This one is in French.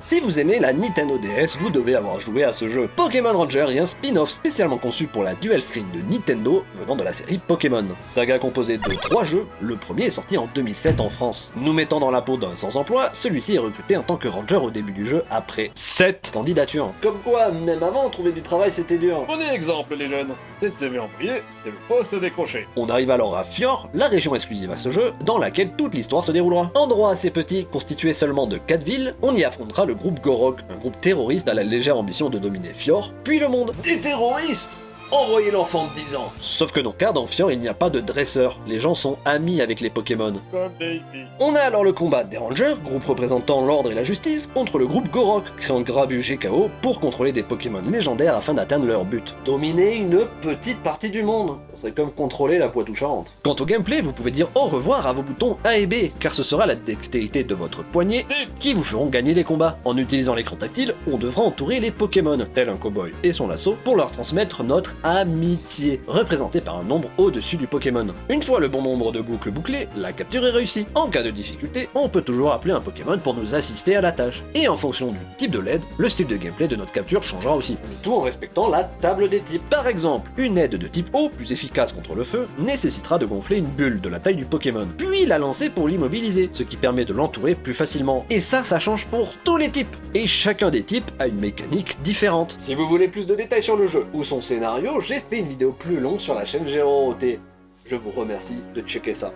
Si vous aimez la Nintendo DS, vous devez avoir joué à ce jeu. Pokémon Ranger est un spin-off spécialement conçu pour la dual screen de Nintendo venant de la série Pokémon. Saga composée de 3 jeux, le premier est sorti en 2007 en France. Nous mettant dans la peau d'un sans-emploi, celui-ci est recruté en tant que Ranger au début du jeu après 7 candidatures. Comme quoi, même avant, trouver du travail c'était dur. Prenez exemple les jeunes, cette CV envoyée, c'est le poste décroché. On arrive alors à Fjord, la région exclusive à ce jeu, dans laquelle toute l'histoire se déroulera. Endroit assez petit, constitué seulement de 4 villes, on y affrontera le groupe Gorok, un groupe terroriste à la légère ambition de dominer Fjord, puis le monde. Des terroristes? Envoyez l'enfant de 10 ans. Sauf que non, car dans Fjord il n'y a pas de dresseur, les gens sont amis avec les Pokémon. Comme des hippies. On a alors le combat des Rangers, groupe représentant l'ordre et la justice, contre le groupe Gorok, créant Grabuge et KO pour contrôler des Pokémon légendaires afin d'atteindre leur but. Dominer une petite partie du monde. Ça serait comme contrôler la Poitou-Charentes. Quant au gameplay, vous pouvez dire au revoir à vos boutons A et B, car ce sera la dextérité de votre poignet qui vous feront gagner les combats. En utilisant l'écran tactile, on devra entourer les Pokémon, tel un cowboy et son lasso, pour leur transmettre notre amitié, représentée par un nombre au-dessus du Pokémon. Une fois le bon nombre de boucles bouclées, la capture est réussie. En cas de difficulté, on peut toujours appeler un Pokémon pour nous assister à la tâche. Et en fonction du type de LED, le style de gameplay de notre capture changera aussi. Le tout en respectant la table des types. Par exemple, une aide de type eau, plus efficace contre le feu, nécessitera de gonfler une bulle de la taille du Pokémon, puis la lancer pour l'immobiliser, ce qui permet de l'entourer plus facilement. Et ça change pour tous les types. Et chacun des types a une mécanique différente. Si vous voulez plus de détails sur le jeu ou son scénario, j'ai fait une vidéo plus longue sur la chaîne Géroroté. Je vous remercie de checker ça.